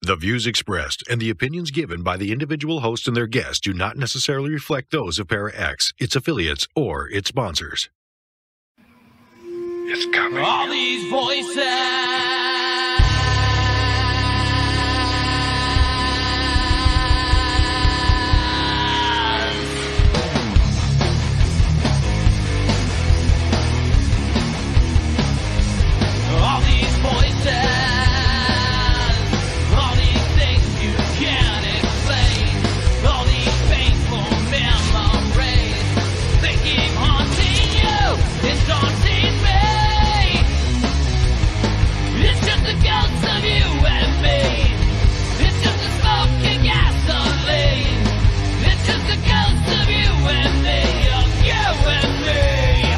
The views expressed and the opinions given by the individual host and their guests do not necessarily reflect those of Para X, its affiliates, or its sponsors. It's coming. All these voices. All these voices. All these things you can't explain. All these painful memories. They keep haunting you. It's haunting me. It's just a ghost of you and me. It's just a smoking gasoline. It's just a ghost of you and me. Of you and me.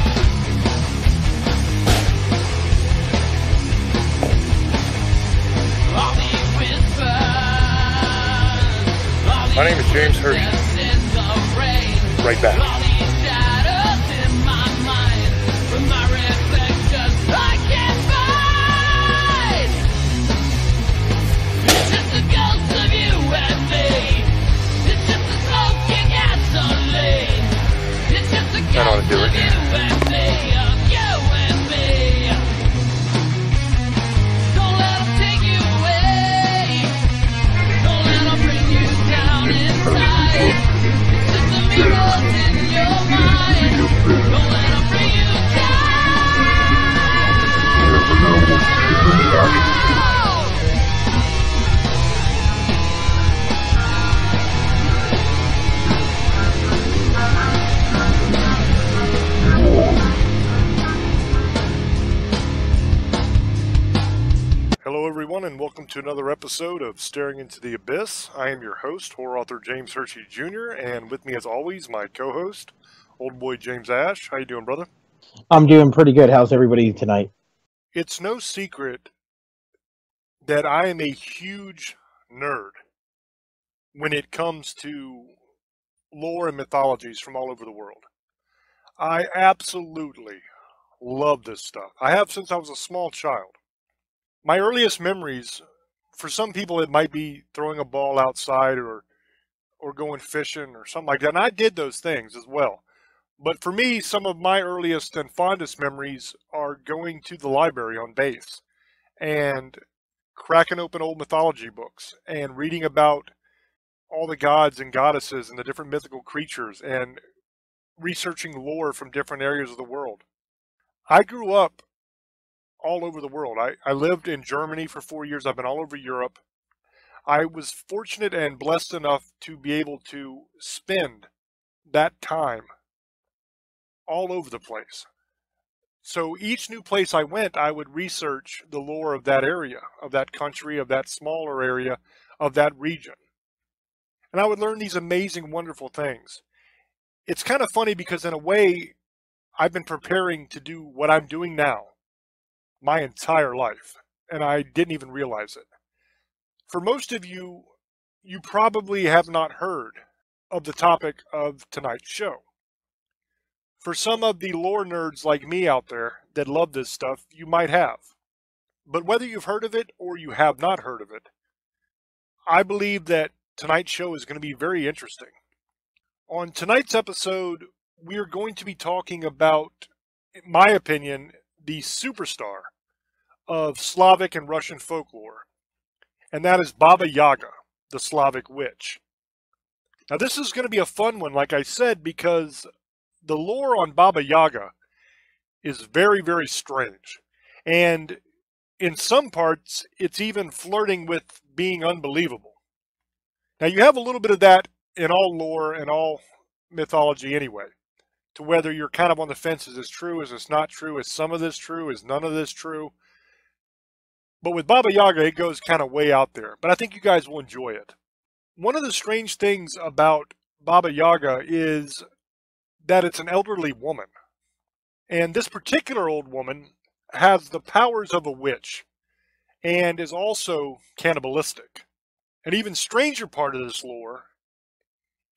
All these whispers. My name is James Hershey. Right back. All these shadows in my mind. From my reflection, I can't find. It's just a ghost of you and me. It's just a smoking gasoline. It's just a That ought to ghost do of it. you and me. Of you and me. Don't let 'em take you away. Don't let 'em bring you down inside. It's just the mirrors in your mind. Don't let 'em bring you down. Hello, everyone, and welcome to another episode of Staring into the Abyss. I am your host, horror author James Hershey Jr., and with me, as always, my co-host, old boy James Ash. How you doing, brother? I'm doing pretty good. How's everybody tonight? It's no secret that I am a huge nerd when it comes to lore and mythologies from all over the world. I absolutely love this stuff. I have since I was a small child. My earliest memories, for some people, it might be throwing a ball outside or going fishing or something like that. And I did those things as well. But for me, some of my earliest and fondest memories are going to the library on base and cracking open old mythology books and reading about all the gods and goddesses and the different mythical creatures and researching lore from different areas of the world. I grew up all over the world. I lived in Germany for 4 years. I've been all over Europe. I was fortunate and blessed enough to be able to spend that time all over the place. So each new place I went, I would research the lore of that area, of that country, of that smaller area, of that region. And I would learn these amazing, wonderful things. It's kind of funny because in a way, I've been preparing to do what I'm doing now my entire life, and I didn't even realize it. For most of you, you probably have not heard of the topic of tonight's show. For some of the lore nerds like me out there that love this stuff, you might have. But whether you've heard of it or you have not heard of it, I believe that tonight's show is going to be very interesting. On tonight's episode, we are going to be talking about, in my opinion, the superstar of Slavic and Russian folklore, and that is Baba Yaga, the Slavic witch. Now, this is going to be a fun one, like I said, because the lore on Baba Yaga is very, very strange. And in some parts, it's even flirting with being unbelievable. Now, you have a little bit of that in all lore and all mythology anyway, to whether you're kind of on the fence, is this true, is this not true, is some of this true, is none of this true? But with Baba Yaga, it goes kind of way out there. But I think you guys will enjoy it. One of the strange things about Baba Yaga is that it's an elderly woman. And this particular old woman has the powers of a witch and is also cannibalistic. An even stranger part of this lore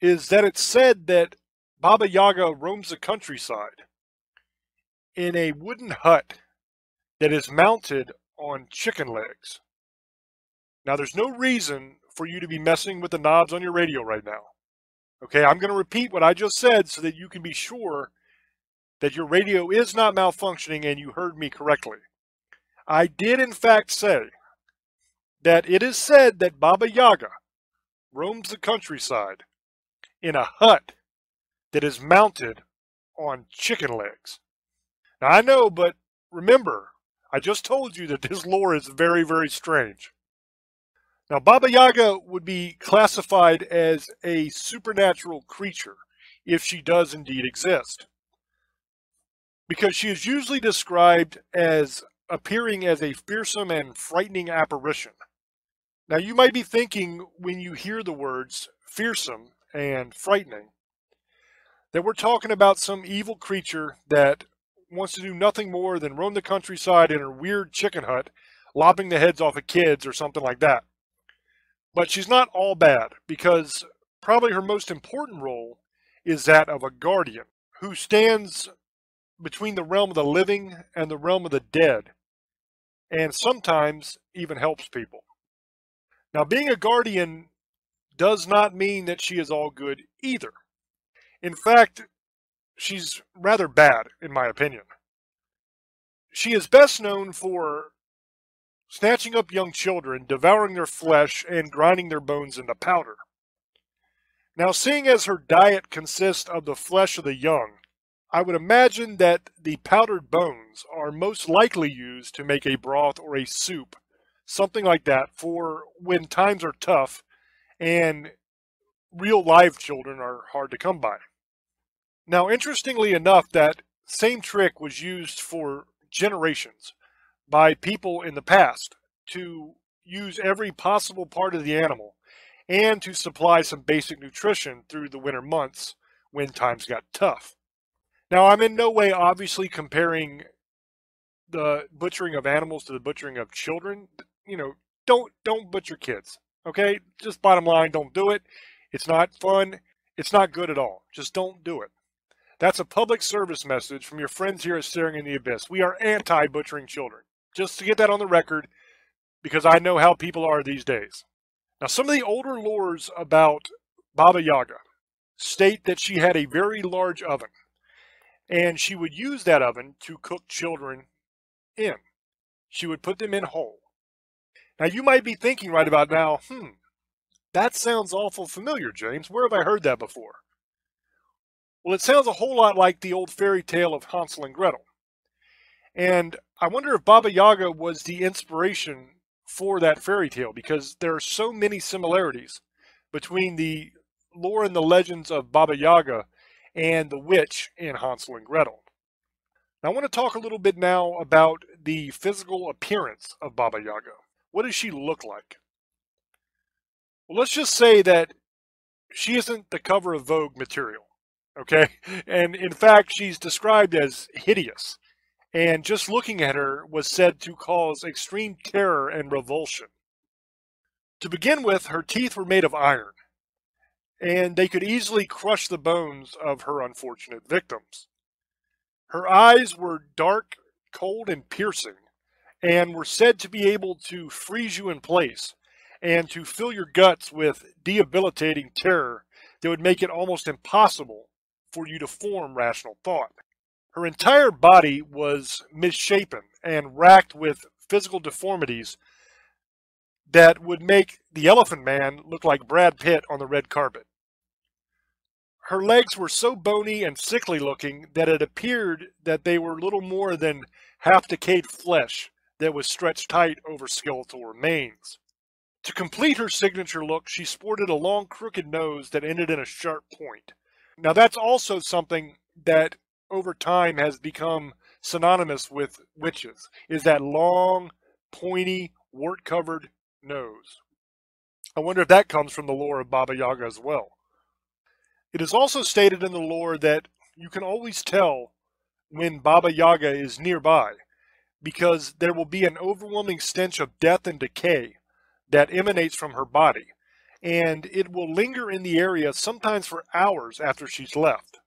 is that it's said that Baba Yaga roams the countryside in a wooden hut that is mounted on chicken legs. Now, there's no reason for you to be messing with the knobs on your radio right now. Okay, I'm going to repeat what I just said so that you can be sure that your radio is not malfunctioning and you heard me correctly. I did, in fact, say that it is said that Baba Yaga roams the countryside in a hut that is mounted on chicken legs. Now, I know, but remember, I just told you that this lore is very, very strange. Now, Baba Yaga would be classified as a supernatural creature if she does indeed exist, because she is usually described as appearing as a fearsome and frightening apparition. Now, you might be thinking when you hear the words fearsome and frightening that we're talking about some evil creature that wants to do nothing more than roam the countryside in her weird chicken hut, lopping the heads off of kids or something like that. But she's not all bad, because probably her most important role is that of a guardian who stands between the realm of the living and the realm of the dead, and sometimes even helps people. Now, being a guardian does not mean that she is all good either. In fact, she's rather bad, in my opinion. She is best known for snatching up young children, devouring their flesh, and grinding their bones into powder. Now, seeing as her diet consists of the flesh of the young, I would imagine that the powdered bones are most likely used to make a broth or a soup, something like that, for when times are tough and real live children are hard to come by. Now, interestingly enough, that same trick was used for generations by people in the past to use every possible part of the animal and to supply some basic nutrition through the winter months when times got tough. Now, I'm in no way obviously comparing the butchering of animals to the butchering of children. You know, don't butcher kids, okay? Just bottom line, don't do it. It's not fun. It's not good at all. Just don't do it. That's a public service message from your friends here at Staring in the Abyss. We are anti-butchering children. Just to get that on the record, because I know how people are these days. Now, some of the older lores about Baba Yaga state that she had a very large oven, and she would use that oven to cook children in. She would put them in whole. Now, you might be thinking right about now, that sounds awful familiar, James. Where have I heard that before? Well, it sounds a whole lot like the old fairy tale of Hansel and Gretel. And I wonder if Baba Yaga was the inspiration for that fairy tale, because there are so many similarities between the lore and the legends of Baba Yaga and the witch in Hansel and Gretel. Now, I want to talk a little bit now about the physical appearance of Baba Yaga. What does she look like? Well, let's just say that she isn't the cover of Vogue material, okay? And in fact, she's described as hideous. And just looking at her was said to cause extreme terror and revulsion. To begin with, her teeth were made of iron, and they could easily crush the bones of her unfortunate victims. Her eyes were dark, cold, and piercing, and were said to be able to freeze you in place and to fill your guts with debilitating terror that would make it almost impossible for you to form rational thought. Her entire body was misshapen and racked with physical deformities that would make the Elephant Man look like Brad Pitt on the red carpet. Her legs were so bony and sickly looking that it appeared that they were little more than half-decayed flesh that was stretched tight over skeletal remains. To complete her signature look, she sported a long crooked nose that ended in a sharp point. Now, that's also something that over time has become synonymous with witches, is that long, pointy, wart-covered nose. I wonder if that comes from the lore of Baba Yaga as well. It is also stated in the lore that you can always tell when Baba Yaga is nearby, because there will be an overwhelming stench of death and decay that emanates from her body, and it will linger in the area sometimes for hours after she's left.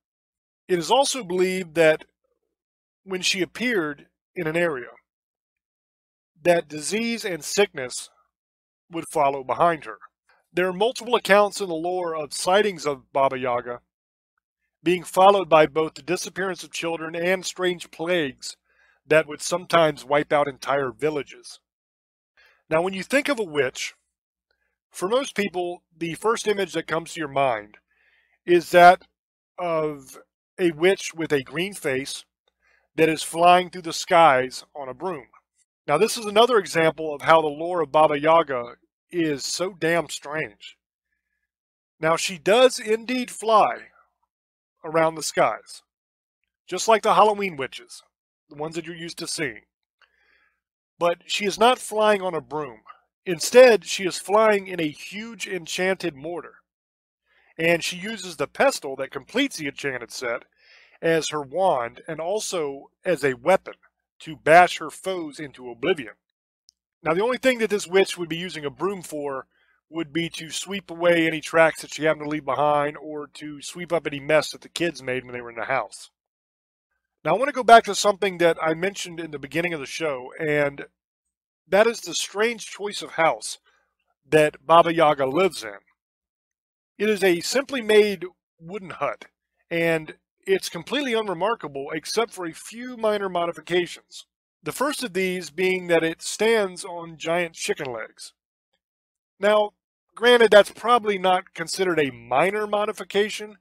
It is also believed that when she appeared in an area, that disease and sickness would follow behind her. There are multiple accounts in the lore of sightings of Baba Yaga being followed by both the disappearance of children and strange plagues that would sometimes wipe out entire villages. Now, when you think of a witch, for most people, the first image that comes to your mind is that of a witch with a green face that is flying through the skies on a broom. Now, this is another example of how the lore of Baba Yaga is so damn strange. Now, she does indeed fly around the skies, just like the Halloween witches, the ones that you're used to seeing. But she is not flying on a broom. Instead, she is flying in a huge enchanted mortar. And she uses the pestle that completes the enchanted set as her wand and also as a weapon to bash her foes into oblivion. Now, the only thing that this witch would be using a broom for would be to sweep away any tracks that she happened to leave behind or to sweep up any mess that the kids made when they were in the house. Now, I want to go back to something that I mentioned in the beginning of the show, and that is the strange choice of house that Baba Yaga lives in. It is a simply made wooden hut, and it's completely unremarkable except for a few minor modifications. The first of these being that it stands on giant chicken legs. Now, granted, that's probably not considered a minor modification.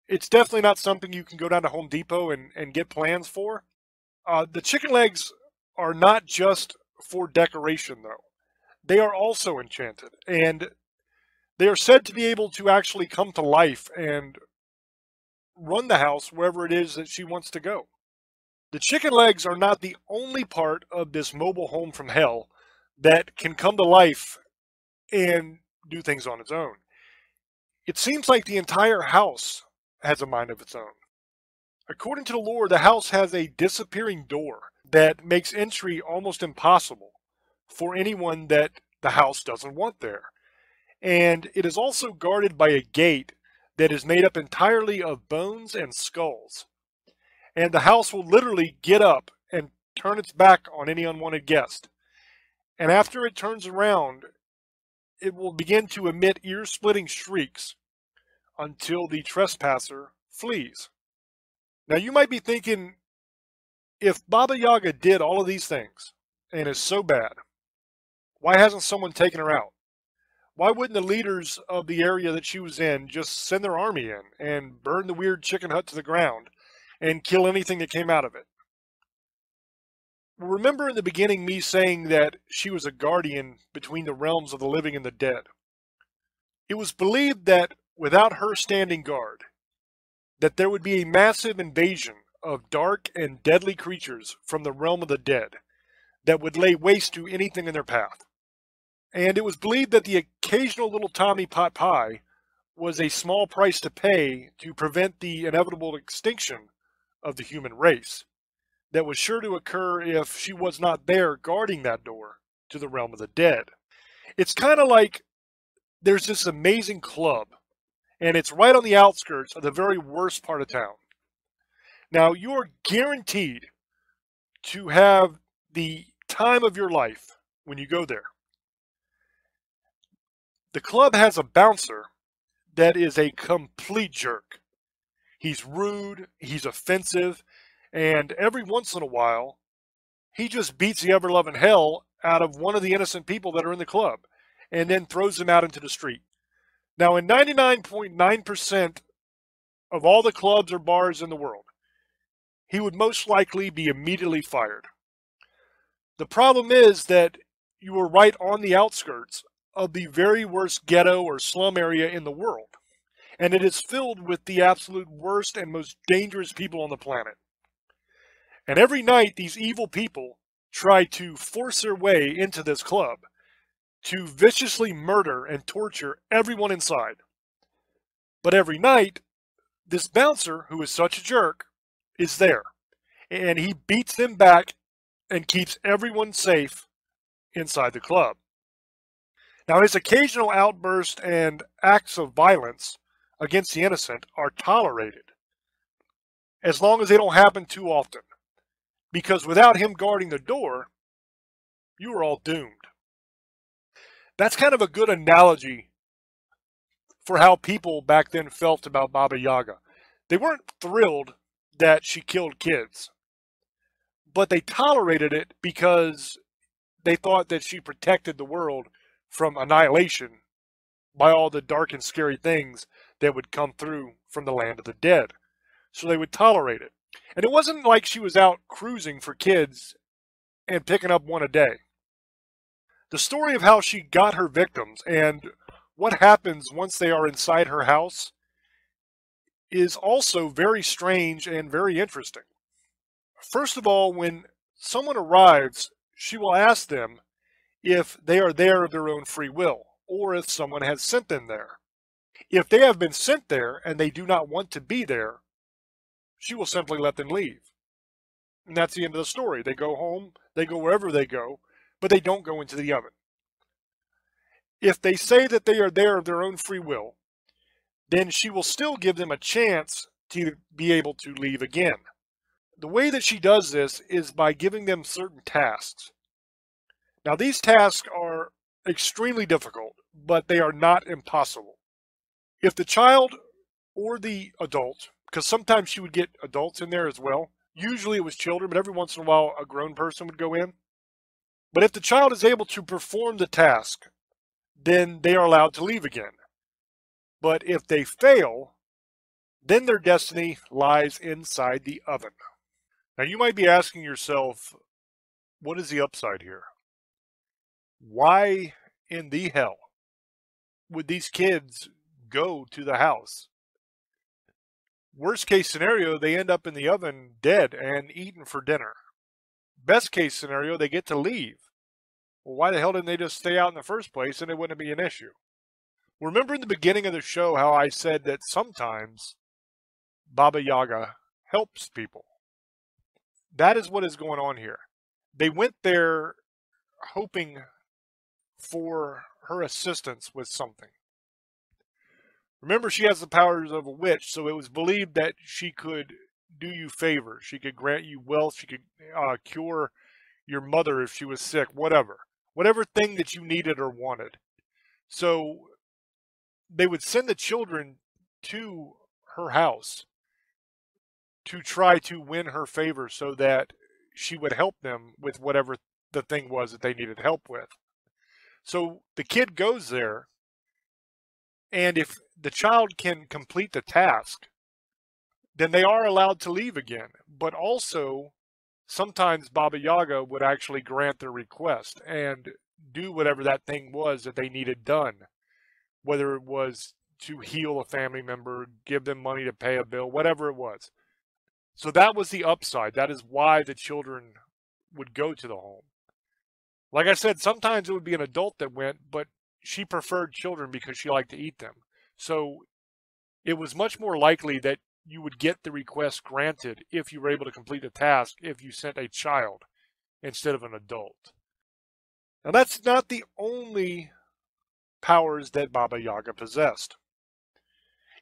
It's definitely not something you can go down to Home Depot and get plans for. The chicken legs are not just for decoration, though. They are also enchanted, and they are said to be able to actually come to life and run the house wherever it is that she wants to go. The chicken legs are not the only part of this mobile home from hell that can come to life and do things on its own. It seems like the entire house has a mind of its own. According to the lore, the house has a disappearing door that makes entry almost impossible for anyone that the house doesn't want there. And it is also guarded by a gate that is made up entirely of bones and skulls. And the house will literally get up and turn its back on any unwanted guest. And after it turns around, it will begin to emit ear-splitting shrieks until the trespasser flees. Now, you might be thinking, if Baba Yaga did all of these things and is so bad, why hasn't someone taken her out? Why wouldn't the leaders of the area that she was in just send their army in and burn the weird chicken hut to the ground and kill anything that came out of it? Remember in the beginning me saying that she was a guardian between the realms of the living and the dead. It was believed that without her standing guard, that there would be a massive invasion of dark and deadly creatures from the realm of the dead that would lay waste to anything in their path. And it was believed that the occasional little Tommy pot pie was a small price to pay to prevent the inevitable extinction of the human race that was sure to occur if she was not there guarding that door to the realm of the dead. It's kind of like there's this amazing club, and it's right on the outskirts of the very worst part of town. Now, you are guaranteed to have the time of your life when you go there. The club has a bouncer that is a complete jerk. He's rude, he's offensive, and every once in a while, he just beats the ever-loving hell out of one of the innocent people that are in the club and then throws them out into the street. Now, in 99.9% of all the clubs or bars in the world, he would most likely be immediately fired. The problem is that you are right on the outskirts of the very worst ghetto or slum area in the world, and it is filled with the absolute worst and most dangerous people on the planet. And every night, these evil people try to force their way into this club to viciously murder and torture everyone inside. But every night, this bouncer, who is such a jerk, is there. And he beats them back and keeps everyone safe inside the club. Now, his occasional outbursts and acts of violence against the innocent are tolerated, as long as they don't happen too often. Because without him guarding the door, you are all doomed. That's kind of a good analogy for how people back then felt about Baba Yaga. They weren't thrilled that she killed kids, but they tolerated it because they thought that she protected the world from annihilation by all the dark and scary things that would come through from the land of the dead. So they would tolerate it. And it wasn't like she was out cruising for kids and picking up one a day. The story of how she got her victims and what happens once they are inside her house is also very strange and very interesting. First of all, when someone arrives, she will ask them if they are there of their own free will, or if someone has sent them there. If they have been sent there and they do not want to be there, she will simply let them leave. And that's the end of the story. They go home, they go wherever they go, but they don't go into the oven. If they say that they are there of their own free will, then she will still give them a chance to be able to leave again. The way that she does this is by giving them certain tasks. Now, these tasks are extremely difficult, but they are not impossible. If the child or the adult, because sometimes she would get adults in there as well, usually it was children, but every once in a while a grown person would go in. But if the child is able to perform the task, then they are allowed to leave again. But if they fail, then their destiny lies inside the oven. Now you might be asking yourself, what is the upside here? Why in the hell would these kids go to the house? Worst case scenario, they end up in the oven dead and eaten for dinner. Best case scenario, they get to leave. Well, why the hell didn't they just stay out in the first place and it wouldn't be an issue? Remember in the beginning of the show how I said that sometimes Baba Yaga helps people? That is what is going on here. They went there hoping for her assistance with something. Remember, she has the powers of a witch, so it was believed that she could do you favors. She could grant you wealth. She could cure your mother if she was sick, whatever. Whatever thing that you needed or wanted. So they would send the children to her house to try to win her favor so that she would help them with whatever the thing was that they needed help with. So the kid goes there, and if the child can complete the task, then they are allowed to leave again. But also, sometimes Baba Yaga would actually grant their request and do whatever that thing was that they needed done. Whether it was to heal a family member, give them money to pay a bill, whatever it was. So that was the upside. That is why the children would go to the home. Like I said, sometimes it would be an adult that went, but she preferred children because she liked to eat them. So it was much more likely that you would get the request granted if you were able to complete the task if you sent a child instead of an adult. Now that's not the only powers that Baba Yaga possessed.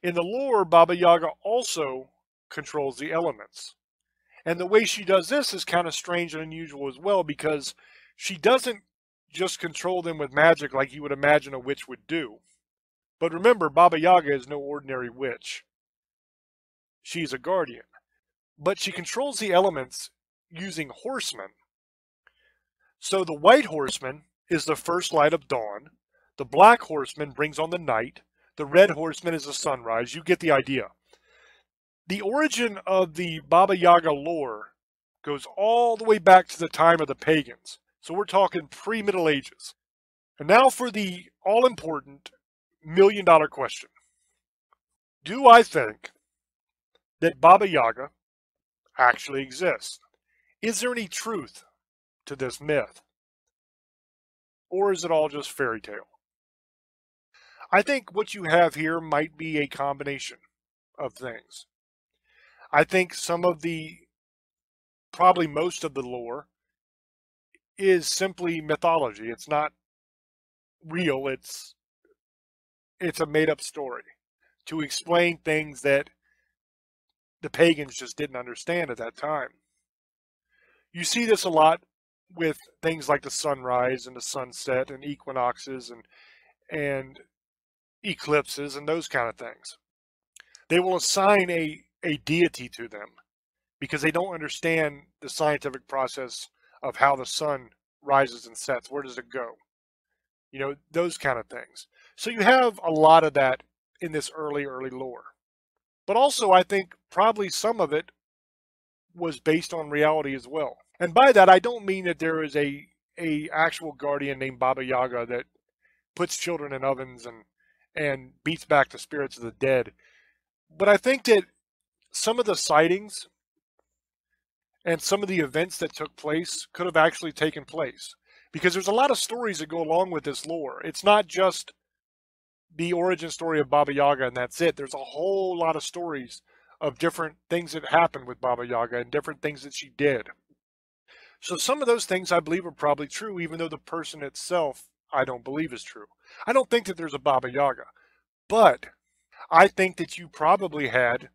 In the lore, Baba Yaga also controls the elements. And the way she does this is kind of strange and unusual as well, because she doesn't just control them with magic like you would imagine a witch would do. But remember, Baba Yaga is no ordinary witch. She's a guardian. But she controls the elements using horsemen. So the white horseman is the first light of dawn. The black horseman brings on the night. The red horseman is the sunrise. You get the idea. The origin of the Baba Yaga lore goes all the way back to the time of the pagans. So we're talking pre-Middle Ages. And now for the all-important million-dollar question. Do I think that Baba Yaga actually exists? Is there any truth to this myth? Or is it all just fairy tale? I think what you have here might be a combination of things. I think probably most of the lore is simply mythology. It's not real. It's a made-up story to explain things that the pagans just didn't understand at that time. You see this a lot with things like the sunrise and the sunset and equinoxes and eclipses and those kind of things. They will assign a deity to them because they don't understand the scientific process of how the sun rises and sets. Where does it go? You know, those kind of things. So you have a lot of that in this early lore. But also, I think probably some of it was based on reality as well. And by that, I don't mean that there is a actual guardian named Baba Yaga that puts children in ovens and beats back the spirits of the dead. But I think that some of the sightings and some of the events that took place could have actually taken place. Because there's a lot of stories that go along with this lore. It's not just the origin story of Baba Yaga and that's it. There's a whole lot of stories of different things that happened with Baba Yaga and different things that she did. So some of those things I believe are probably true, even though the person itself I don't believe is true. I don't think that there's a Baba Yaga, but I think that you probably had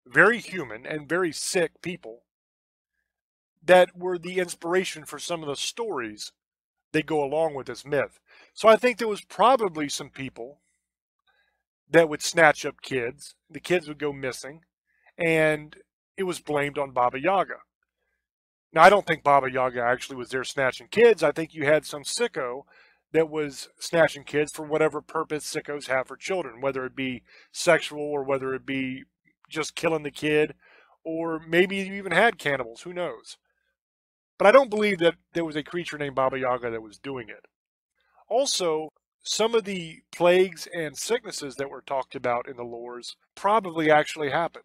very human and very sick people that were the inspiration for some of the stories that go along with this myth. So I think there was probably some people that would snatch up kids. The kids would go missing, and it was blamed on Baba Yaga. Now, I don't think Baba Yaga actually was there snatching kids. I think you had some sicko that was snatching kids for whatever purpose sickos have for children, whether it be sexual or whether it be just killing the kid, or maybe you even had cannibals. Who knows? But I don't believe that there was a creature named Baba Yaga that was doing it. Also, some of the plagues and sicknesses that were talked about in the lores probably actually happened.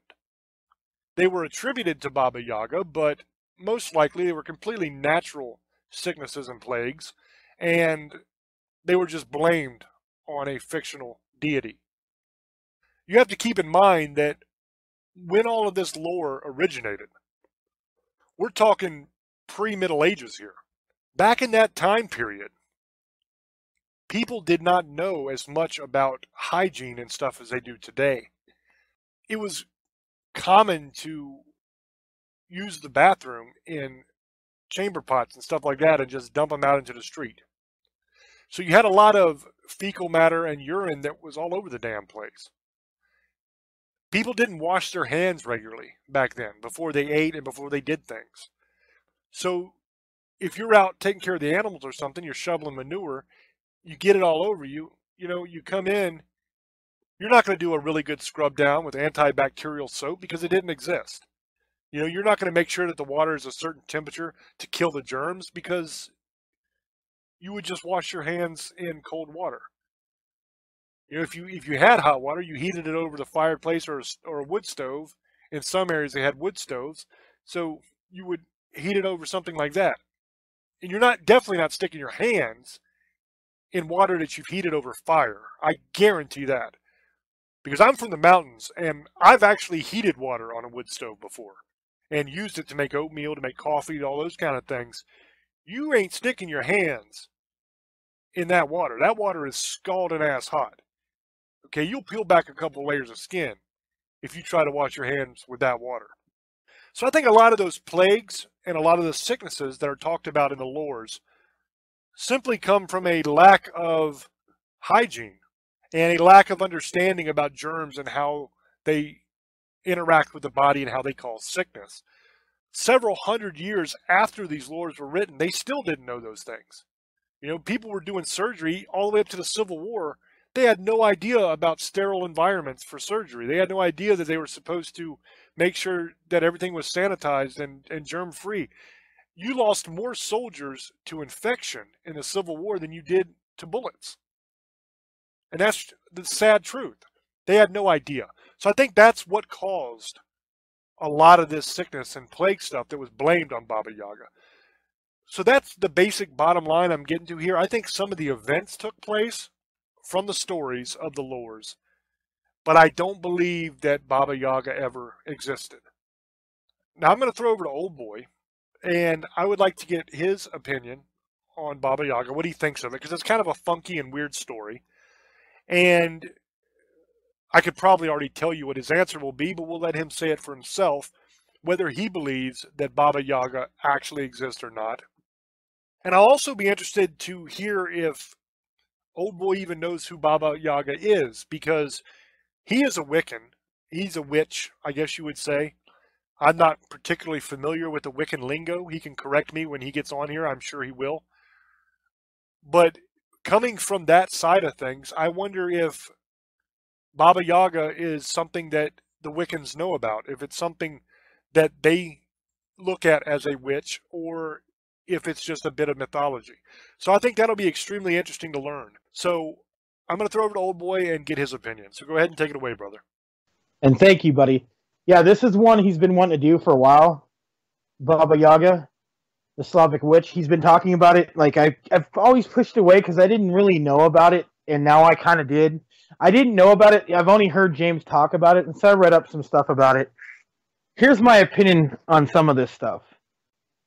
They were attributed to Baba Yaga, but most likely they were completely natural sicknesses and plagues, and they were just blamed on a fictional deity. You have to keep in mind that when all of this lore originated, we're talking pre-Middle Ages here. Back in that time period, people did not know as much about hygiene and stuff as they do today. It was common to use the bathroom in chamber pots and stuff like that and just dump them out into the street. So you had a lot of fecal matter and urine that was all over the damn place. People didn't wash their hands regularly back then, before they ate and before they did things. So if you're out taking care of the animals or something, you're shoveling manure, you get it all over you, you come in, you're not going to do a really good scrub down with antibacterial soap because it didn't exist. You're not going to make sure that the water is a certain temperature to kill the germs because you would just wash your hands in cold water. If you had hot water, you heated it over the fireplace or a wood stove. In some areas they had wood stoves, so you would heat it over something like that. And you're definitely not sticking your hands in water that you've heated over fire. I guarantee that. Because I'm from the mountains, and I've actually heated water on a wood stove before and used it to make oatmeal, to make coffee, all those kind of things. You ain't sticking your hands in that water. That water is scalding ass hot. Okay, you'll peel back a couple layers of skin if you try to wash your hands with that water. So I think a lot of those plagues and a lot of the sicknesses that are talked about in the lores simply come from a lack of hygiene and a lack of understanding about germs and how they interact with the body and how they cause sickness. Several hundred years after these lores were written, they still didn't know those things. People were doing surgery all the way up to the Civil War. They had no idea about sterile environments for surgery. They had no idea that they were supposed to make sure that everything was sanitized and germ-free. You lost more soldiers to infection in the Civil War than you did to bullets. And that's the sad truth. They had no idea. So I think that's what caused a lot of this sickness and plague stuff that was blamed on Baba Yaga. So that's the basic bottom line I'm getting to here. I think some of the events took place from the stories of the lores, but I don't believe that Baba Yaga ever existed. Now I'm going to throw over to Old Boy, and I would like to get his opinion on Baba Yaga, what he thinks of it, because it's kind of a funky and weird story. And I could probably already tell you what his answer will be, but we'll let him say it for himself, whether he believes that Baba Yaga actually exists or not. And I'll also be interested to hear if Old Boy even knows who Baba Yaga is, because he is a Wiccan. He's a witch, I guess you would say. I'm not particularly familiar with the Wiccan lingo. He can correct me when he gets on here. I'm sure he will. But coming from that side of things, I wonder if Baba Yaga is something that the Wiccans know about, if it's something that they look at as a witch, or if it's just a bit of mythology. So I think that'll be extremely interesting to learn. So I'm going to throw over to Old Boy and get his opinion. So go ahead and take it away, brother. And thank you, buddy. Yeah, this is one he's been wanting to do for a while. Baba Yaga, the Slavic witch. He's been talking about it. Like I've always pushed away because I didn't really know about it, and now I kind of did. I didn't know about it. I've only heard James talk about it, and so I read up some stuff about it. Here's my opinion on some of this stuff.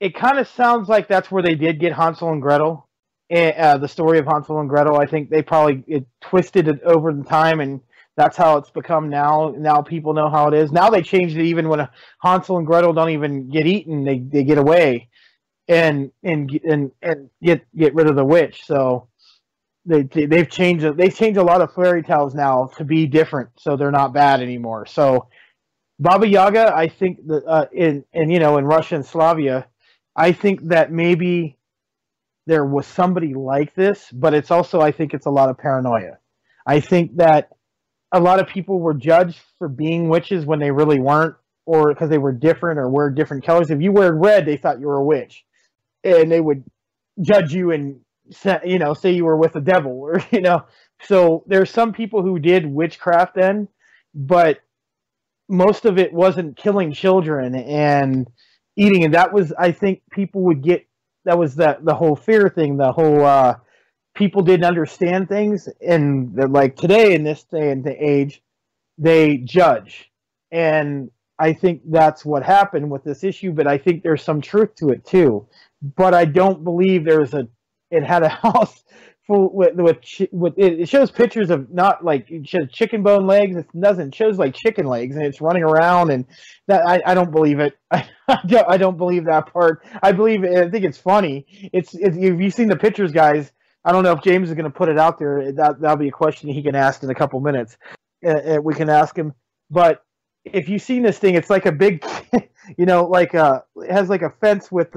It kind of sounds like that's where they did get Hansel and Gretel. The story of Hansel and Gretel. I think they probably twisted it over the time, and that's how it's become now. Now people know how it is. Now they changed it even when Hansel and Gretel don't even get eaten. They get away and get rid of the witch. So they've changed a lot of fairy tales now to be different, so they're not bad anymore. So Baba Yaga, I think that in Russia and Slavia, I think that maybe there was somebody like this, but it's also, I think it's a lot of paranoia. I think that a lot of people were judged for being witches when they really weren't, or because they were different or wear different colors. If you wear red, they thought you were a witch, and they would judge you and say you were with the devil, or So there's some people who did witchcraft then, but most of it wasn't killing children and eating, and that was, I think, people would get. That was the whole fear thing. The whole people didn't understand things, and like today in this day and age, they judge, and I think that's what happened with this issue. But I think there's some truth to it too. But I don't believe it had a house full with it shows pictures of, not like, it shows chicken bone legs. It doesn't. It shows like chicken legs, and it's running around, and that I don't believe it. I don't believe that part. I think it's funny. If you've seen the pictures, guys, I don't know if James is going to put it out there. That'll be a question he can ask in a couple minutes. We can ask him. But if you've seen this thing, it's like a big, it has like a fence with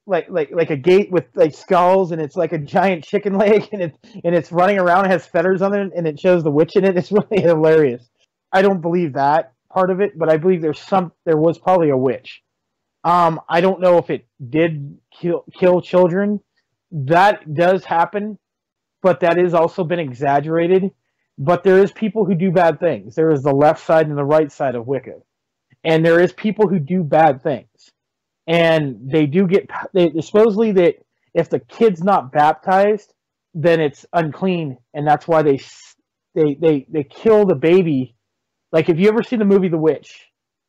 like a gate with like skulls, and it's like a giant chicken leg, and it's running around. It has feathers on it, and it shows the witch in it. It's really hilarious. I don't believe that part of it, but I believe there was probably a witch. I don't know if it did kill children. That does happen, but that has also been exaggerated. But there is people who do bad things. There is the left side and the right side of Wicca, and there is people who do bad things. And they do supposedly that if the kid's not baptized, then it's unclean, and that's why they kill the baby. Like, if you ever see the movie The Witch,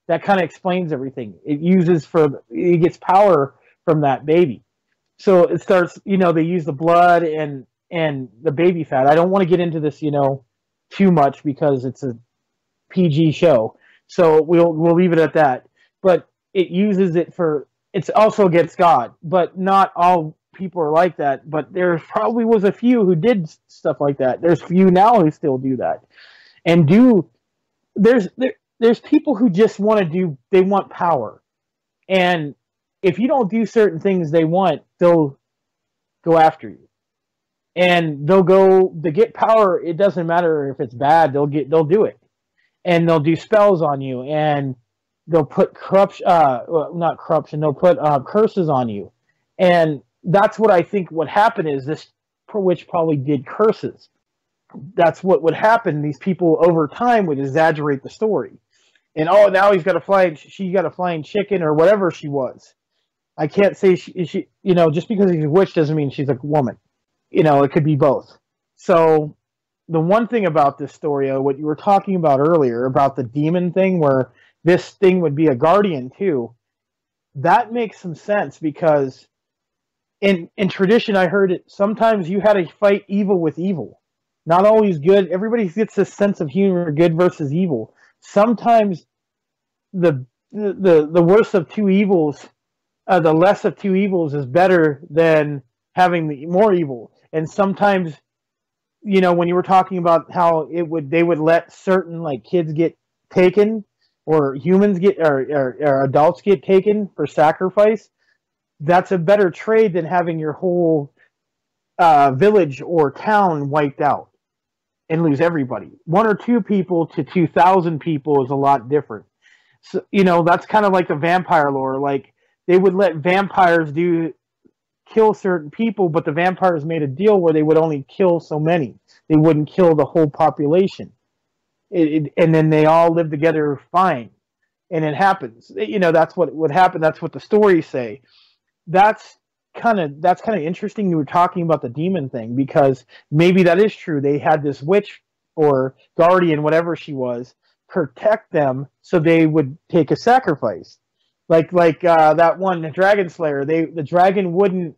that kind of explains everything. It gets power from that baby. So it starts, they use the blood and the baby fat. I don't want to get into this, too much, because it's a PG show. So we'll leave it at that. But it uses it it's also against God, but not all people are like that. But there probably was a few who did stuff like that. There's few now who still do that, and there's people who just they want power, and if you don't do certain things they want, they'll go after you, and to get power. It doesn't matter if it's bad; they'll do it, and they'll do spells on you, and they'll put not corruption. They'll put curses on you, and that's what I think. What happened is this witch probably did curses. That's what would happen. These people over time would exaggerate the story, and now she got a flying chicken or whatever she was. I can't say she just because she's a witch doesn't mean she's a woman. It could be both. So the one thing about this story, what you were talking about earlier about the demon thing, where this thing would be a guardian too, that makes some sense, because in tradition I heard it, sometimes you had to fight evil with evil. Not always good. Everybody gets this sense of humor, good versus evil. Sometimes the worst of two evils the less of two evils is better than having the more evil. And sometimes, when you were talking about how they would let certain like kids get taken, or humans get, or adults get taken for sacrifice, that's a better trade than having your whole village or town wiped out and lose everybody. 1 or 2 people to 2,000 people is a lot different. So, that's kind of like the vampire lore. Like, they would let vampires kill certain people, but the vampires made a deal where they would only kill so many. They wouldn't kill the whole population. And then they all live together fine. And it happens. That's what would happen. That's what the stories say. That's kind of interesting. You were talking about the demon thing, because maybe that is true. They had this witch or guardian, whatever she was, protect them so they would take a sacrifice. Like that one, the dragon slayer. The dragon wouldn't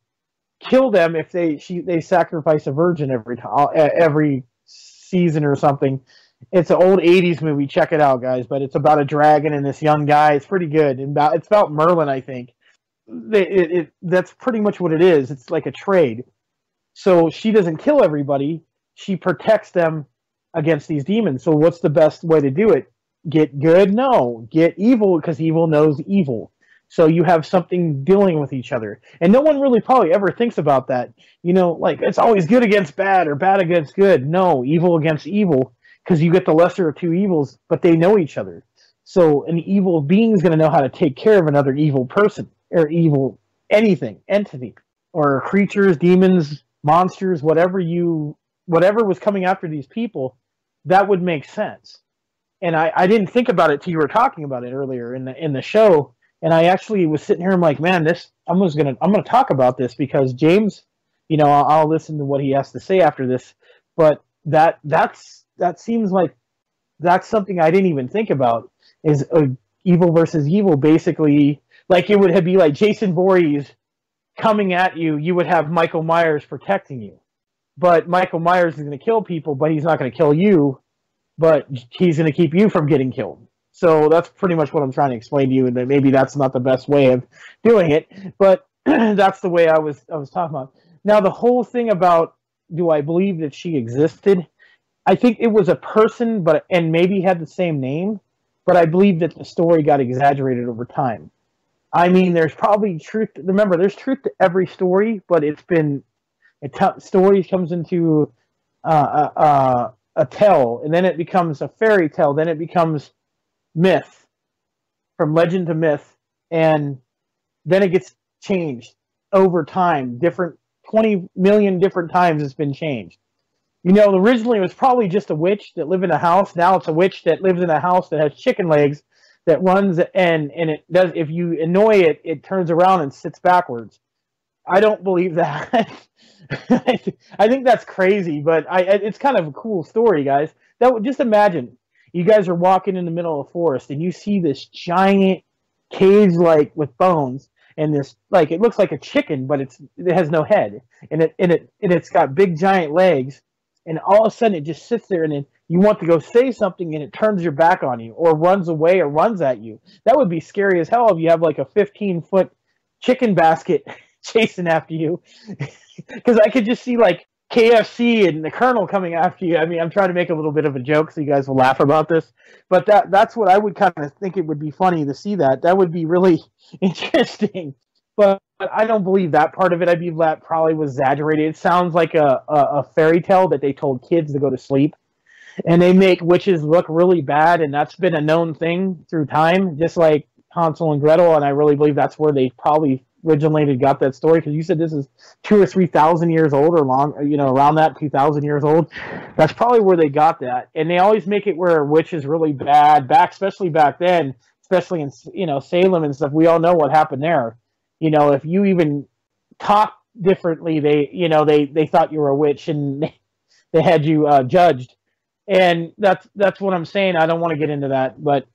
kill them if they sacrifice a virgin every season or something. It's an old 80s movie. Check it out, guys. But it's about a dragon and this young guy. It's pretty good. It's about Merlin, I think. That's pretty much what it is. It's like a trade. So she doesn't kill everybody. She protects them against these demons. So what's the best way to do it? Get good? No. Get evil, because evil knows evil. So you have something dealing with each other. And no one really probably ever thinks about that. Like it's always good against bad or bad against good. No, evil against evil, because you get the lesser of two evils, but they know each other. So an evil being is going to know how to take care of another evil person, or evil entity, or creatures, demons, monsters, whatever was coming after these people. That would make sense. And I didn't think about it till you were talking about it earlier in the show. And I actually was sitting here, I'm like, man, I'm gonna talk about this, because James, I'll listen to what he has to say after this. But that seems like that's something I didn't even think about, is evil versus evil. Basically, like, it would be like Jason Voorhees coming at you. You would have Michael Myers protecting you, but Michael Myers is going to kill people, but he's not going to kill you, but he's going to keep you from getting killed. So that's pretty much what I'm trying to explain to you, and that maybe that's not the best way of doing it, but that's the way I was talking about. Now, the whole thing about, do I believe that she existed? I think it was a person, and maybe had the same name, but I believe that the story got exaggerated over time. I mean, there's probably truth. Remember, there's truth to every story, but story comes into a tale, and then it becomes a fairy tale, then it becomes myth, from legend to myth, and then it gets changed over time. 20 million different times it's been changed. Originally it was probably just a witch that lived in a house. Now it's a witch that lives in a house that has chicken legs, that runs, and it does, if you annoy it, it turns around and sits backwards. I don't believe that. I think that's crazy, but it's kind of a cool story, guys. Just imagine, you guys are walking in the middle of the forest, and you see this giant cage, like, with bones, and this, like, it looks like a chicken, but it has no head, and it's got big giant legs, and all of a sudden it just sits there, and then you want to go say something, and it turns your back on you, or runs away, or runs at you. That would be scary as hell if you have like a 15-foot chicken basket chasing after you, because I could just see like KFC and the Colonel coming after you. I mean, I'm trying to make a little bit of a joke so you guys will laugh about this, but that's what I would kind of think. It would be funny to see that. That would be really interesting, but I don't believe that part of it. I believe that probably was exaggerated. It sounds like a fairy tale that they told kids to go to sleep, and they make witches look really bad, and that's been a known thing through time, just like Hansel and Gretel, and I really believe that's where they probably originally got that story, because you said this is 2,000 or 3,000 years old, or long, around that, 2,000 years old. That's probably where they got that. And they always make it where a witch is really bad, especially back then, especially in Salem and stuff. We all know what happened there. If you even talk differently, they thought you were a witch, and they had you judged. And that's what I'm saying. I don't want to get into that, but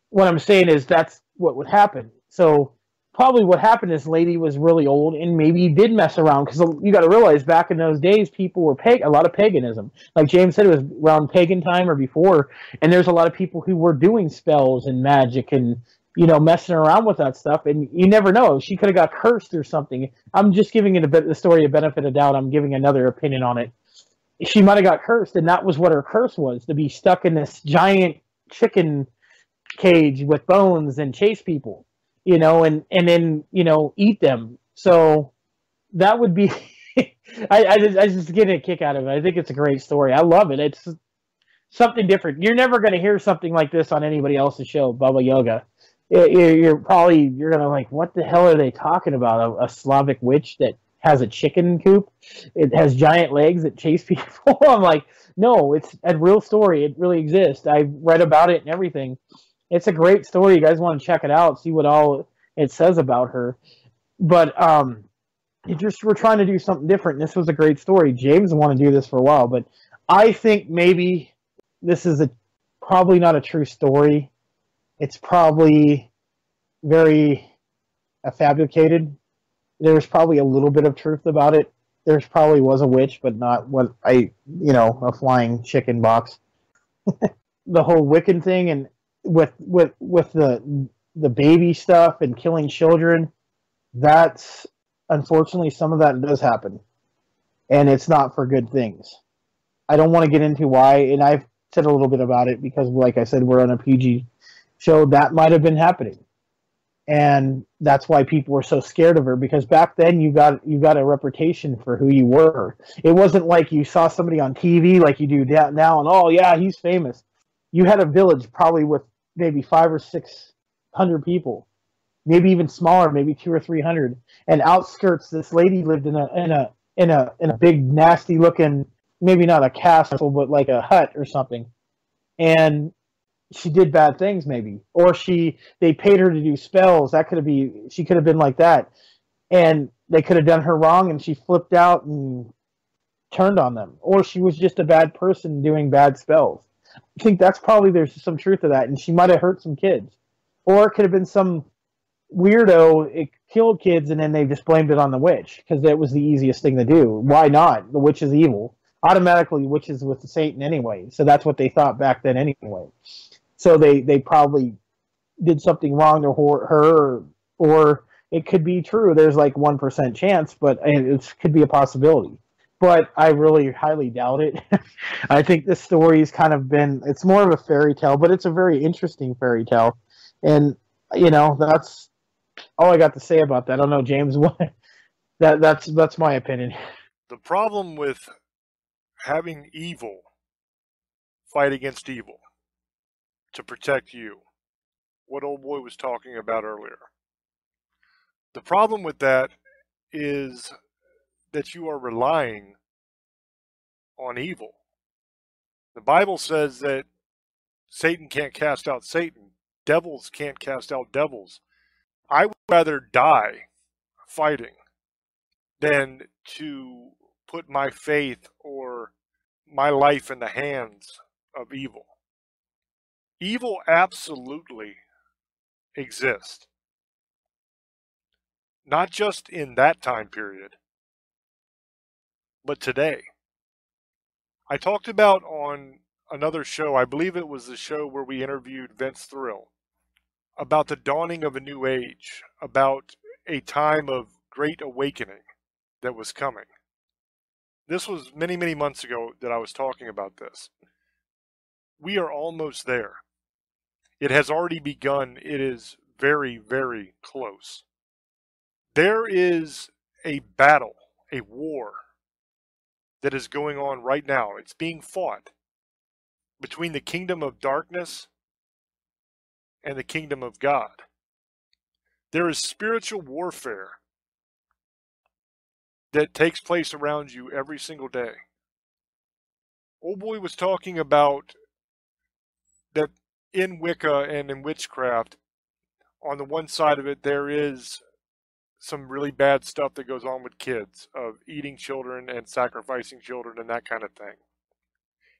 what I'm saying is that's what would happen. So probably what happened is lady was really old, and maybe did mess around, because you got to realize back in those days people were a lot of paganism. Like James said, it was around pagan time or before, and there's a lot of people who were doing spells and magic and messing around with that stuff, and you never know. She could have got cursed or something. I'm just giving it the story a benefit of doubt. I'm giving another opinion on it. She might have got cursed, and that was what her curse was, to be stuck in this giant chicken cage with bones and chase people, and then eat them. So that would be. I just get a kick out of it. I think it's a great story. I love it. It's something different. You're never going to hear something like this on anybody else's show, Baba Yaga. You're going to like, what the hell are they talking about? A Slavic witch that has a chicken coop? It has giant legs that chase people? I'm like, no, it's a real story. It really exists. I read about it and everything. It's a great story. You guys want to check it out, see what all it says about her. But we're trying to do something different. This was a great story. James wanted to do this for a while, but I think maybe this is probably not a true story. It's probably very fabricated. There's probably a little bit of truth about it. There's probably was a witch, but not what a flying chicken box. The whole Wiccan thing, and with the baby stuff and killing children, that's unfortunately some of that does happen, and it's not for good things. I don't want to get into why, and I've said a little bit about it because, like I said, we're on a PG show. That might have been happening, and that's why people were so scared of her, because back then you got a reputation for who you were. It wasn't like you saw somebody on TV like you do now, and oh yeah, he's famous. You had a village probably with maybe 500 or 600 people, maybe even smaller, maybe 200 or 300. And outskirts, this lady lived in a big nasty looking, maybe not a castle, but like a hut or something. And she did bad things, maybe, or they paid her to do spells. She could have been like that, and they could have done her wrong, and she flipped out and turned on them, or she was just a bad person doing bad spells. I think there's some truth to that, and she might have hurt some kids, or it could have been some weirdo. It killed kids, and then they just blamed it on the witch because that was the easiest thing to do. Why not? The witch is evil. Automatically, witches with Satan anyway. So that's what they thought back then anyway. So they probably did something wrong to her, or it could be true. There's like 1% chance, but it could be a possibility. But I really highly doubt it. I think this story has kind of it's more of a fairy tale, but it's a very interesting fairy tale. And, that's all I got to say about that. I don't know, James, that's my opinion. The problem with having evil fight against evil to protect you, what old boy was talking about earlier. The problem with that is that you are relying on evil. The Bible says that Satan can't cast out Satan. Devils can't cast out devils. I would rather die fighting than to put my faith or my life in the hands of evil. Evil absolutely exists. Not just in that time period, but today. I talked about on another show, I believe it was the show where we interviewed Vince Thrill, about the dawning of a new age, about a time of great awakening that was coming. This was many, many months ago that I was talking about this. We are almost there. It has already begun. It is very, very close. There is a battle, a war, that is going on right now. It's being fought between the kingdom of darkness and the kingdom of God. There is spiritual warfare that takes place around you every single day. Old boy was talking about that in Wicca and in witchcraft, on the one side of it, there is some really bad stuff that goes on with kids, of eating children and sacrificing children and that kind of thing.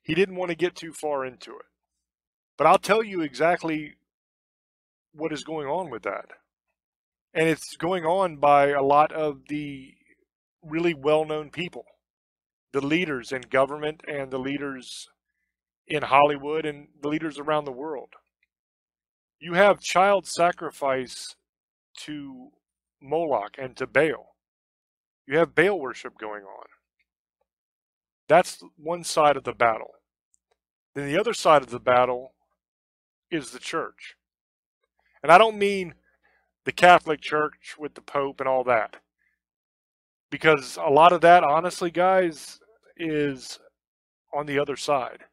He didn't want to get too far into it. But I'll tell you exactly what is going on with that. And it's going on by a lot of the really well-known people, the leaders in government and the leaders in Hollywood and the leaders around the world. You have child sacrifice to Moloch and to Baal. You have Baal worship going on. That's one side of the battle. Then the other side of the battle is the church. And I don't mean the Catholic Church with the Pope and all that. Because a lot of that, honestly, guys, is on the other side.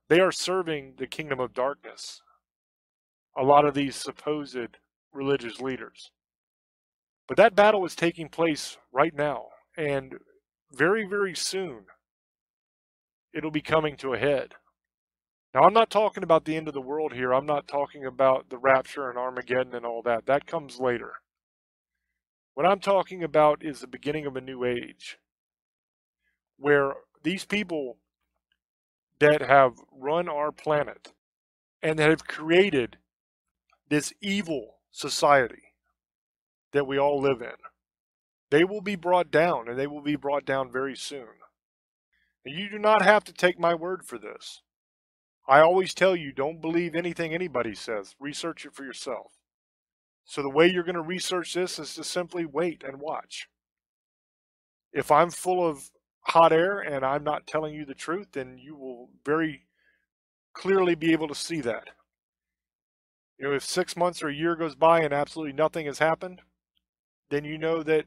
They are serving the kingdom of darkness. A lot of these supposed religious leaders. But that battle is taking place right now. And very, very soon, it'll be coming to a head. Now, I'm not talking about the end of the world here. I'm not talking about the rapture and Armageddon and all that. That comes later. What I'm talking about is the beginning of a new age, where these people that have run our planet and that have created this evil society that we all live in, they will be brought down, and they will be brought down very soon. And you do not have to take my word for this. I always tell you, don't believe anything anybody says. Research it for yourself. So the way you're going to research this is to simply wait and watch. If I'm full of hot air and I'm not telling you the truth, then you will very clearly be able to see that. You know, if 6 months or a year goes by and absolutely nothing has happened, then you know that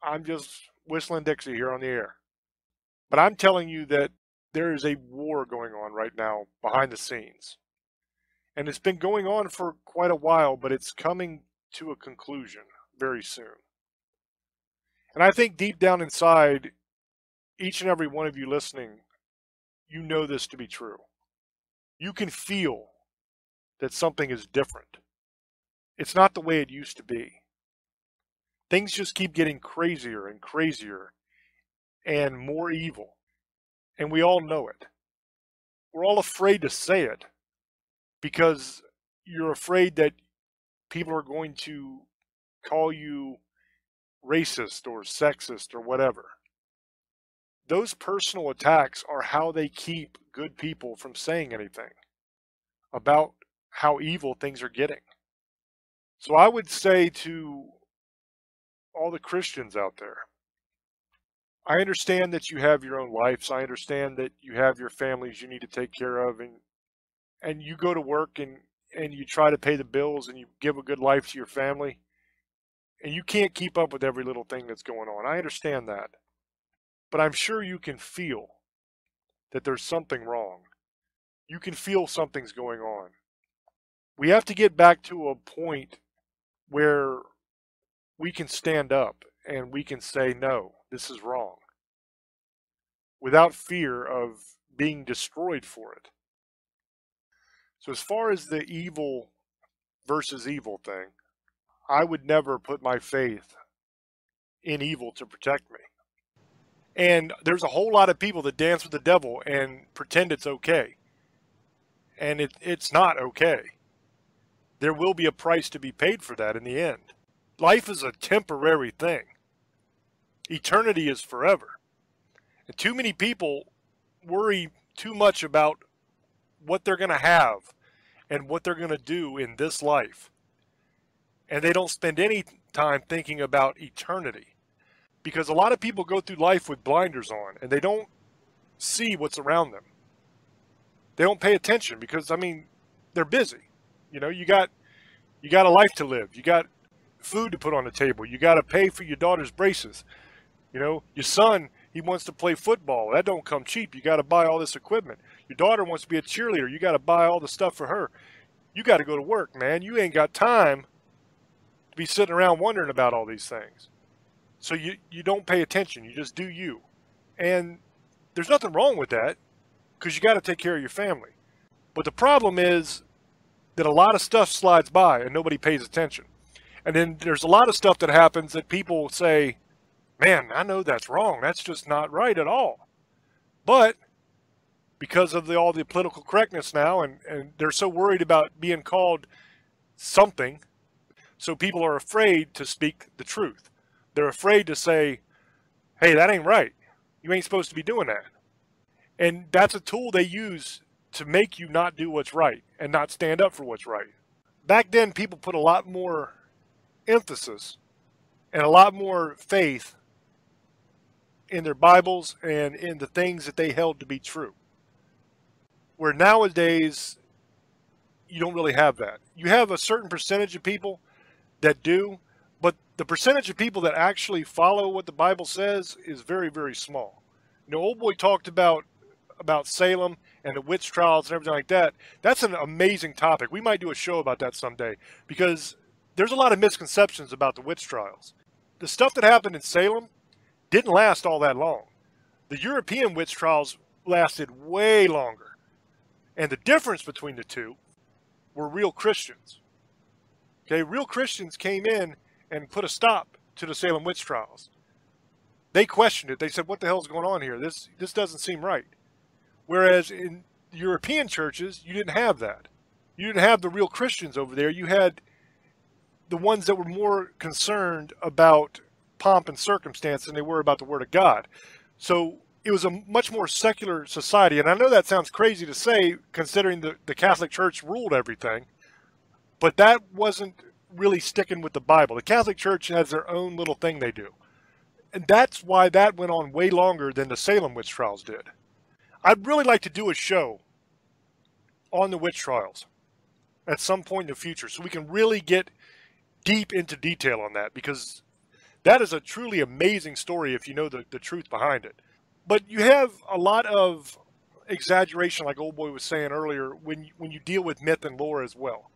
I'm just whistling Dixie here on the air. But I'm telling you that there is a war going on right now behind the scenes. And it's been going on for quite a while, but it's coming to a conclusion very soon. And I think deep down inside, each and every one of you listening, you know this to be true. You can feel that something is different. It's not the way it used to be. Things just keep getting crazier and crazier and more evil. And we all know it. We're all afraid to say it because you're afraid that people are going to call you racist or sexist or whatever. Those personal attacks are how they keep good people from saying anything about how evil things are getting. So I would say to all the Christians out there, I understand that you have your own lives. I understand that you have your families you need to take care of, and you go to work and you try to pay the bills and you give a good life to your family, and you can't keep up with every little thing that's going on. I understand that. But I'm sure you can feel that there's something wrong. You can feel something's going on. We have to get back to a point where we can stand up and we can say, no, this is wrong, without fear of being destroyed for it. So as far as the evil versus evil thing, I would never put my faith in evil to protect me. And there's a whole lot of people that dance with the devil and pretend it's okay. And it's not okay. There will be a price to be paid for that in the end. Life is a temporary thing. Eternity is forever. And too many people worry too much about what they're going to have and what they're going to do in this life. And they don't spend any time thinking about eternity. Because a lot of people go through life with blinders on and they don't see what's around them. They don't pay attention because, I mean, they're busy. You know, you got a life to live. You got food to put on the table. You got to pay for your daughter's braces. You know, your son, he wants to play football. That don't come cheap. You got to buy all this equipment. Your daughter wants to be a cheerleader. You got to buy all the stuff for her. You got to go to work, man. You ain't got time to be sitting around wondering about all these things. So you don't pay attention. You just do you. And there's nothing wrong with that because you got to take care of your family. But the problem is that a lot of stuff slides by and nobody pays attention. And then there's a lot of stuff that happens that people say, man, I know that's wrong. That's just not right at all. But because of all the political correctness now, and they're so worried about being called something, so people are afraid to speak the truth. They're afraid to say, hey, that ain't right. You ain't supposed to be doing that. And that's a tool they use to make you not do what's right and not stand up for what's right. back then people put a lot more emphasis and a lot more faith in their Bibles and in the things that they held to be true. Where nowadays, you don't really have that. You have a certain percentage of people that do, but the percentage of people that actually follow what the Bible says is very, very small. You know, old boy talked about Salem and the witch trials and everything like that. That's an amazing topic. We might do a show about that someday, because there's a lot of misconceptions about the witch trials. The stuff that happened in Salem didn't last all that long. The European witch trials lasted way longer. And the difference between the two were real Christians. Okay, real Christians came in and put a stop to the Salem witch trials. They questioned it. They said, what the hell's going on here? This doesn't seem right. Whereas in European churches, you didn't have that. You didn't have the real Christians over there. You had the ones that were more concerned about pomp and circumstance than they were about the Word of God. So it was a much more secular society. And I know that sounds crazy to say, considering the Catholic Church ruled everything, but that wasn't really sticking with the Bible. The Catholic Church has their own little thing they do. And that's why that went on way longer than the Salem witch trials did. I'd really like to do a show on the witch trials at some point in the future, so we can really get deep into detail on that, because that is a truly amazing story if you know the truth behind it. But you have a lot of exaggeration, like old boy was saying earlier, when you deal with myth and lore as well.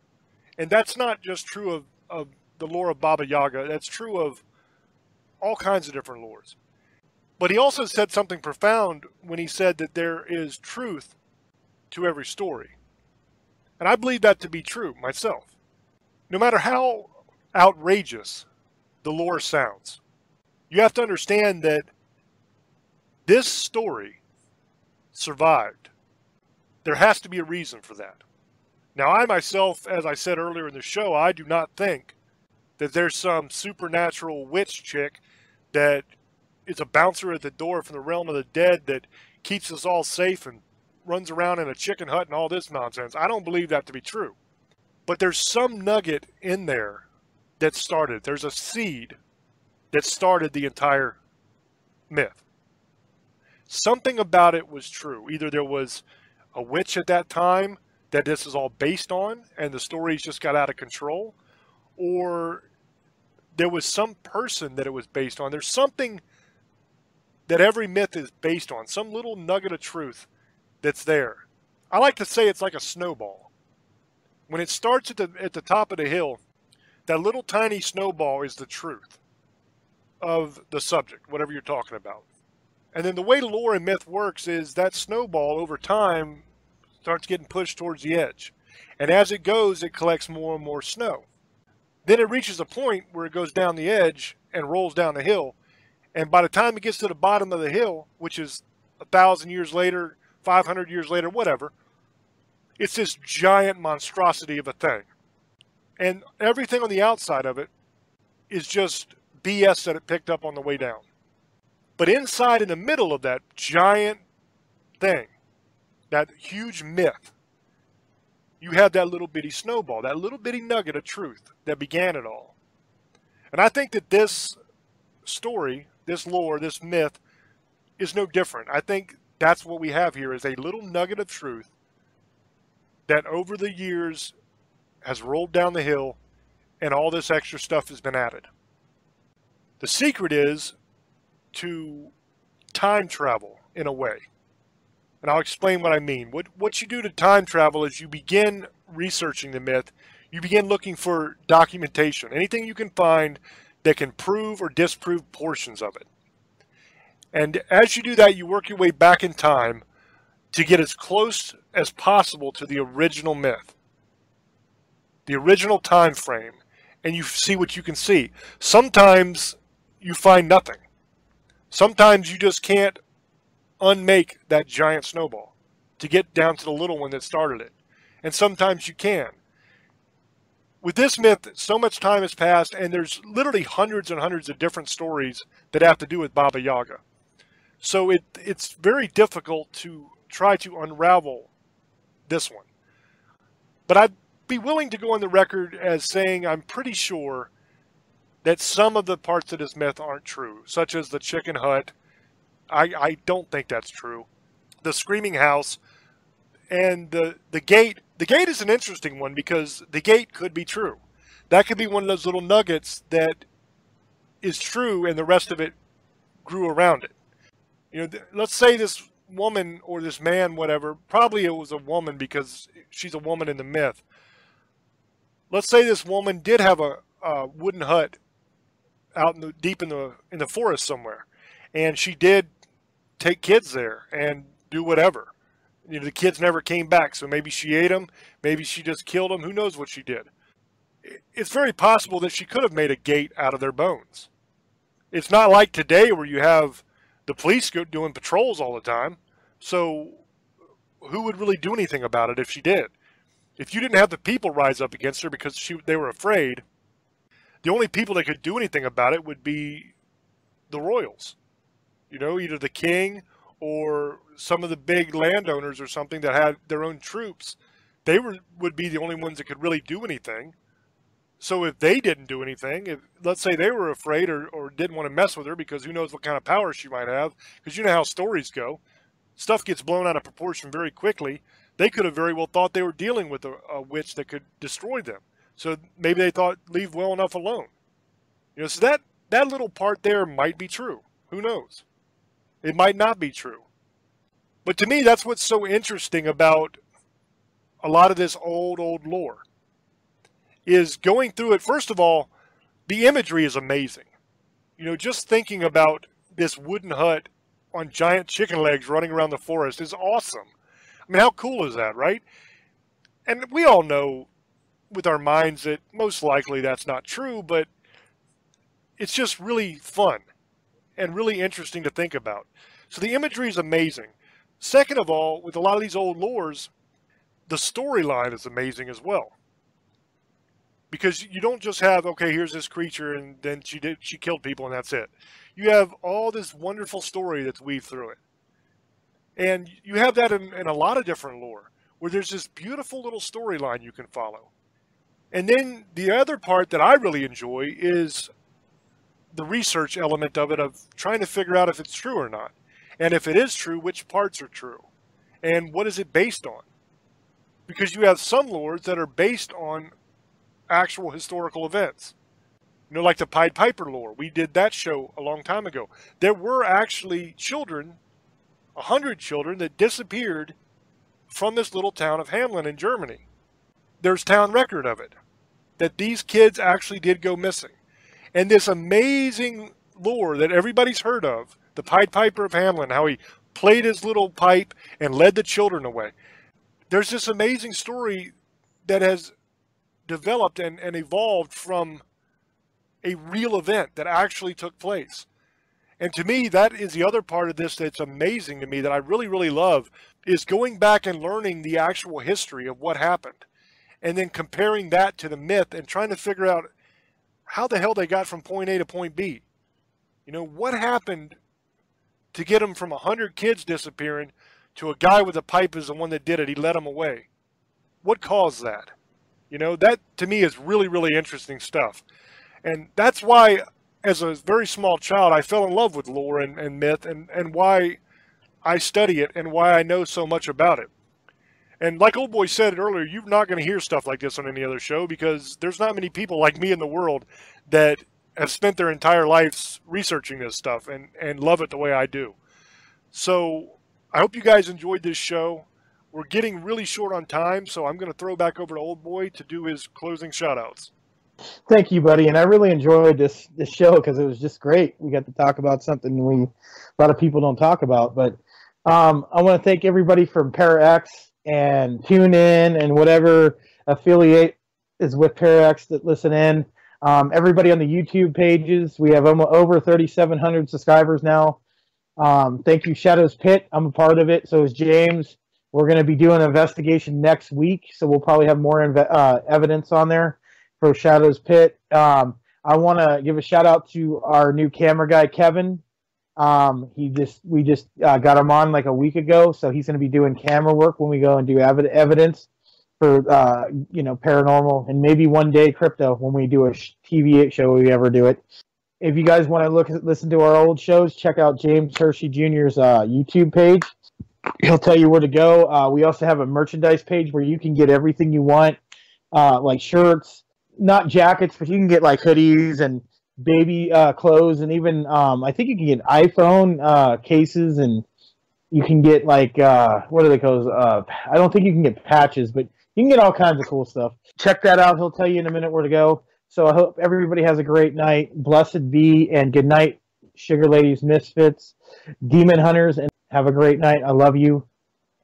And that's not just true of the lore of Baba Yaga. That's true of all kinds of different lores. But he also said something profound when he said that there is truth to every story. And I believe that to be true myself. No matter how outrageous the lore sounds, you have to understand that this story survived. There has to be a reason for that. Now, I myself, as I said earlier in the show, I do not think that there's some supernatural witch chick that is a bouncer at the door from the realm of the dead that keeps us all safe and runs around in a chicken hut and all this nonsense. I don't believe that to be true. But there's some nugget in there that started. There's a seed that started the entire myth. Something about it was true. Either there was a witch at that time that this is all based on and the stories just got out of control, or there was some person that it was based on. There's something that every myth is based on, some little nugget of truth that's there. I like to say it's like a snowball. When it starts at the top of the hill, that little tiny snowball is the truth of the subject, whatever you're talking about. And then the way lore and myth works is that snowball over time starts getting pushed towards the edge. And as it goes, it collects more and more snow. Then it reaches a point where it goes down the edge and rolls down the hill. And by the time it gets to the bottom of the hill, which is 1,000 years later, 500 years later, whatever, it's this giant monstrosity of a thing. And everything on the outside of it is just BS that it picked up on the way down. But inside, in the middle of that giant thing, that huge myth, you have that little bitty snowball, that little bitty nugget of truth that began it all. And I think that this story, this lore, this myth is no different. I think that's what we have here, is a little nugget of truth that over the years has rolled down the hill and all this extra stuff has been added. The secret is to time travel in a way. And I'll explain what I mean. What you do to time travel is you begin researching the myth. You begin looking for documentation, anything you can find that can prove or disprove portions of it. And as you do that, you work your way back in time to get as close as possible to the original myth, the original time frame, and you see what you can see. Sometimes you find nothing. Sometimes you just can't unmake that giant snowball to get down to the little one that started it. And sometimes you can. With this myth, so much time has passed, and there's literally hundreds and hundreds of different stories that have to do with Baba Yaga. So it's very difficult to try to unravel this one. But I be willing to go on the record as saying I'm pretty sure that some of the parts of this myth aren't true, such as the chicken hut. I don't think that's true. The screaming house and the gate. The gate is an interesting one because the gate could be true. That could be one of those little nuggets that is true and the rest of it grew around it. You know, let's say this woman or this man, whatever, probably it was a woman because she's a woman in the myth. Let's say this woman did have a wooden hut out in deep in the forest somewhere, and she did take kids there and do whatever. You know, the kids never came back, so maybe she ate them, maybe she just killed them. Who knows what she did? It's very possible that she could have made a gate out of their bones. It's not like today where you have the police doing patrols all the time. So who would really do anything about it if she did? If you didn't have the people rise up against her because they were afraid, the only people that could do anything about it would be the royals. You know, either the king or some of the big landowners or something that had their own troops. They would be the only ones that could really do anything. So if they didn't do anything, if let's say they were afraid or didn't want to mess with her because who knows what kind of power she might have, because you know how stories go. Stuff gets blown out of proportion very quickly. They could have very well thought they were dealing with a witch that could destroy them. So maybe they thought, leave well enough alone. You know, so that little part there might be true. Who knows? It might not be true. But to me, that's what's so interesting about a lot of this old lore. Is going through it, first of all, the imagery is amazing. You know, just thinking about this wooden hut on giant chicken legs running around the forest is awesome. I mean, how cool is that, right? And we all know with our minds that most likely that's not true, but it's just really fun and really interesting to think about. So the imagery is amazing. Second of all, with a lot of these old lores, the storyline is amazing as well. Because you don't just have, okay, here's this creature and then she killed people and that's it. You have all this wonderful story that's weaved through it. And you have that in a lot of different lore, where there's this beautiful little storyline you can follow. And then the other part that I really enjoy is the research element of it, of trying to figure out if it's true or not. And if it is true, which parts are true? And what is it based on? Because you have some lores that are based on actual historical events. You know, like the Pied Piper lore. We did that show a long time ago. There were actually children, 100 children, that disappeared from this little town of Hamelin in Germany. There's town record of it, that these kids actually did go missing. And this amazing lore that everybody's heard of, the Pied Piper of Hamelin, how he played his little pipe and led the children away. There's this amazing story that has developed and evolved from a real event that actually took place. And to me, that is the other part of this that's amazing to me, that I really, really love, is going back and learning the actual history of what happened. And then comparing that to the myth and trying to figure out how the hell they got from point A to point B. You know, what happened to get them from 100 kids disappearing to a guy with a pipe is the one that did it. He led them away. What caused that? You know, that to me is really, really interesting stuff. And that's why, as a very small child, I fell in love with lore and myth, and why I study it and why I know so much about it. And like Old Boy said earlier, you're not going to hear stuff like this on any other show, because there's not many people like me in the world that have spent their entire lives researching this stuff and love it the way I do. So I hope you guys enjoyed this show. We're getting really short on time, so I'm going to throw back over to Old Boy to do his closing shout-outs. Thank you, buddy. And I really enjoyed this show because it was just great. We got to talk about something a lot of people don't talk about. But I want to thank everybody from ParaX and TuneIn and whatever affiliate is with ParaX that listen in. Everybody on the YouTube pages. We have over 3,700 subscribers now. Thank you, Shadows Pit. I'm a part of it. So is James. We're going to be doing an investigation next week, so we'll probably have more evidence on there for Shadows Pit. I want to give a shout out to our new camera guy, Kevin. We just got him on like a week ago, so he's going to be doing camera work when we go and do evidence. for paranormal, and maybe one day crypto when we do a TV show, if we ever do it. If you guys want to listen to our old shows, check out James Hershey Jr.'s YouTube page. He'll tell you where to go. We also have a merchandise page where you can get everything you want, like shirts, not jackets, but you can get like hoodies and baby clothes, and even I think you can get iPhone cases, and you can get like what are they called? I don't think you can get patches, but you can get all kinds of cool stuff. Check that out. He'll tell you in a minute where to go. So I hope everybody has a great night. Blessed be, and good night, Sugar Ladies, Misfits, Demon Hunters, and have a great night. I love you,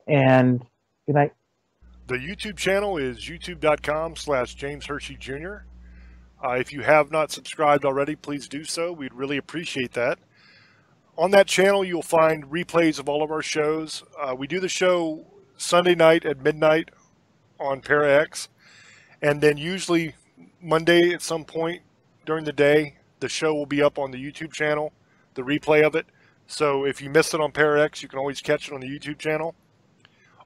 and good night. The YouTube channel is youtube.com/James Hershey Jr. If you have not subscribed already, please do so. We'd really appreciate that. On that channel, you'll find replays of all of our shows. We do the show Sunday night at midnight on ParaX, and then usually Monday at some point during the day, the show will be up on the YouTube channel, the replay of it. So if you missed it on ParaX, you can always catch it on the YouTube channel.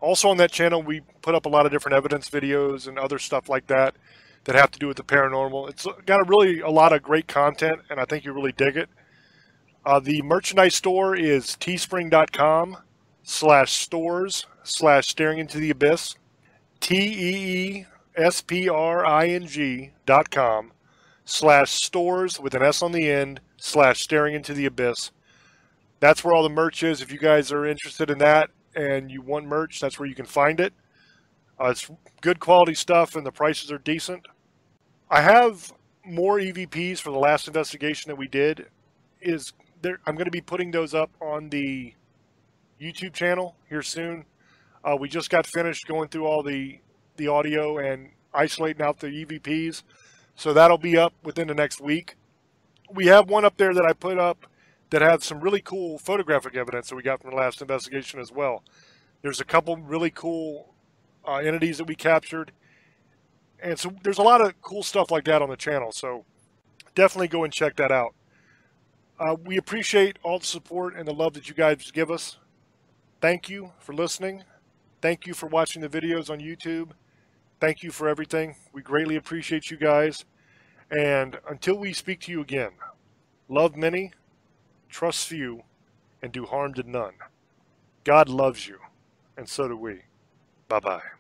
Also on that channel, we put up a lot of different evidence videos and other stuff like that that have to do with the paranormal. It's got a lot of great content, and I think you really dig it. The merchandise store is teespring.com/stores/staring into the abyss. teespring.com/stores with an S on the end /staring into the abyss. That's where all the merch is. If you guys are interested in that and you want merch, that's where you can find it. It's good quality stuff and the prices are decent. I have more EVPs for the last investigation that we did. I'm going to be putting those up on the YouTube channel here soon. We just got finished going through all the audio and isolating out the EVPs. So that'll be up within the next week. We have one up there that I put up that had some really cool photographic evidence that we got from the last investigation as well. There's a couple really cool entities that we captured. And so there's a lot of cool stuff like that on the channel. So definitely go and check that out. We appreciate all the support and the love that you guys give us. Thank you for listening. Thank you for watching the videos on YouTube. Thank you for everything. We greatly appreciate you guys. And until we speak to you again, love many, trust few, and do harm to none. God loves you, and so do we. Bye-bye.